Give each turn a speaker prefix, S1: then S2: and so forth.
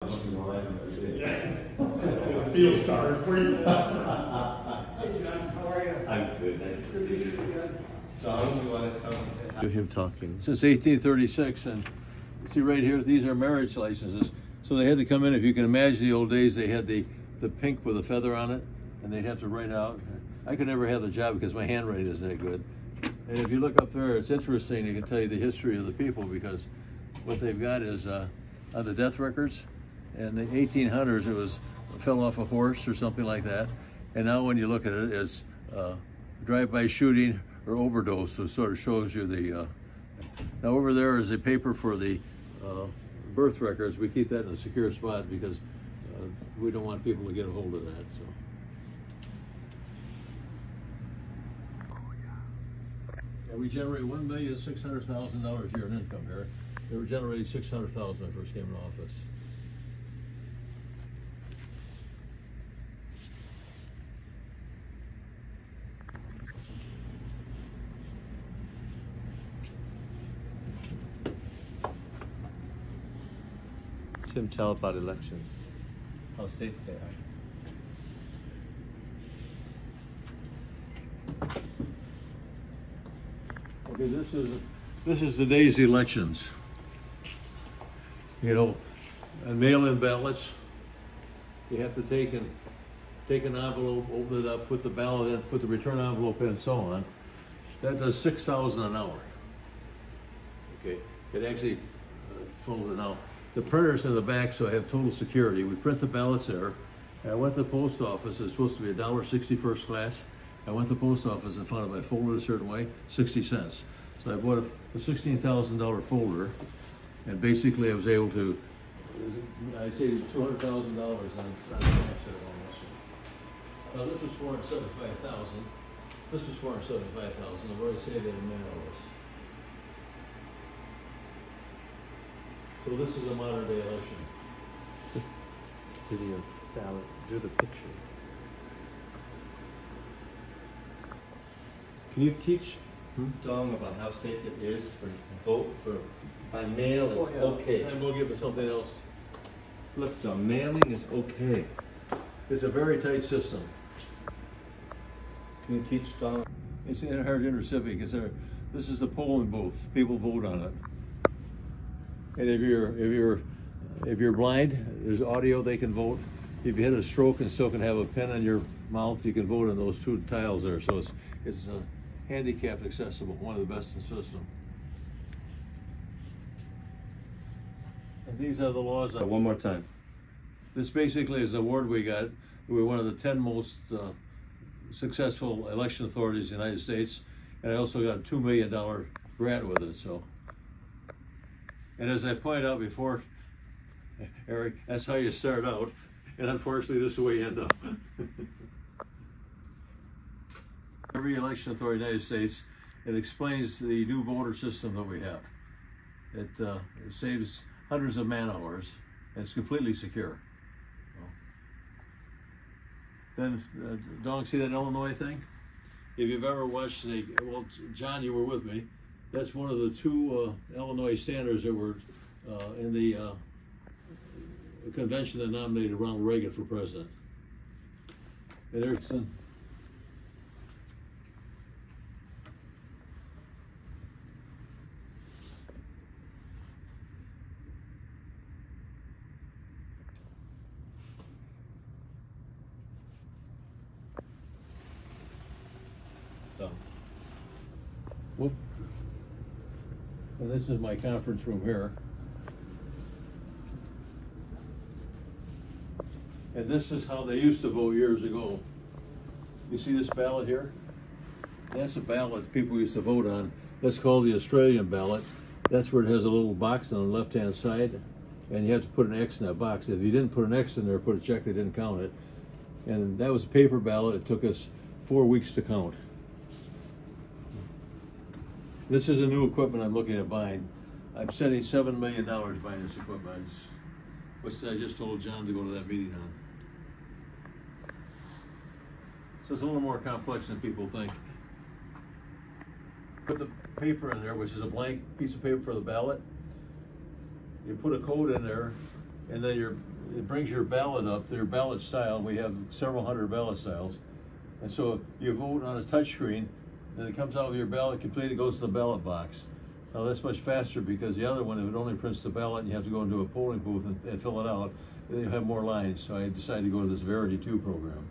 S1: I feel sorry for you. Hey John, how are you?
S2: I'm good, nice to see you. John, you want to come and say hi?
S3: Him talking. Since 1836, and see right here, these are marriage licenses. So they had to come in, if you can imagine the old days, they had the pink with a feather on it, and they'd have to write out. I could never have the job because my handwriting is that good. And if you look up there, it's interesting, it can tell you the history of the people, because what they've got is on the death records. In the 1800s, it was fell off a horse or something like that. And now when you look at it, it's drive-by shooting or overdose, so it sort of shows you the... Now over there is a paper for the birth records. We keep that in a secure spot because we don't want people to get a hold of that. So. Yeah, we generate $1,600,000 a year in income here. They were generating $600,000 when I first came in office.
S2: Tim, tell about elections. How safe they are.
S3: Okay, this is today's elections. You know, and mail-in ballots. You have to take an envelope, open it up, put the ballot in, put the return envelope in, and so on. That does $6,000 an hour. Okay, it actually folds it out. The printer's in the back, so I have total security. We print the ballots there. And I went to the post office. It's supposed to be $1.60 first class. I went to the post office and found it. I folded it a certain way, 60 cents. So I bought a $16,000 folder, and basically I was able to, I saved $200,000 on tax almost. Now this was $475,000. This was $475,000. I've already saved that in man hours. So this is a modern day election.
S2: Just video down, do the picture. Can you teach Dong about how safe it is for vote for by mail is okay?
S3: And we'll give it something else.
S2: Look, Dong, mailing is okay.
S3: It's a very tight system.
S2: Can you teach Dong?
S3: It's in our inner civic. This is the polling booth. People vote on it. And if you're blind, there's audio. They can vote. If you had a stroke and still can have a pen in your mouth, you can vote on those two tiles there. So it's handicapped accessible. One of the best in the system. And these are the laws.
S2: One more time.
S3: This basically is the award we got. We were one of the 10 most successful election authorities in the United States, and I also got a $2 million grant with it. So. And as I pointed out before, Eric, that's how you start out. And unfortunately, this is the way you end up. Every election authority in the United States, it explains the new voter system that we have. It saves hundreds of man hours, and it's completely secure. Then, Dong, see that Illinois thing? If you've ever watched well, John, you were with me. That's one of the two Illinois senators that were in the convention that nominated Ronald Reagan for president. And Erickson. So. Whoop. And this is my conference room here. And this is how they used to vote years ago. You see this ballot here? That's a ballot people used to vote on. That's called the Australian ballot. That's where it has a little box on the left-hand side, and you have to put an X in that box. If you didn't put an X in there, put a check, they didn't count it. And that was a paper ballot. It took us 4 weeks to count. This is the new equipment I'm looking at buying. I'm spending $7 million buying this equipment, which I just told John to go to that meeting on. So it's a little more complex than people think. Put the paper in there, which is a blank piece of paper for the ballot. You put a code in there, and then your it brings your ballot up, your ballot style. We have several hundred ballot styles. And so you vote on a touch screen, and it comes out with your ballot complete, it goes to the ballot box. Now that's much faster because the other one, if it only prints the ballot and you have to go into a polling booth and fill it out, then you have more lines. So I decided to go to this Verity 2 program.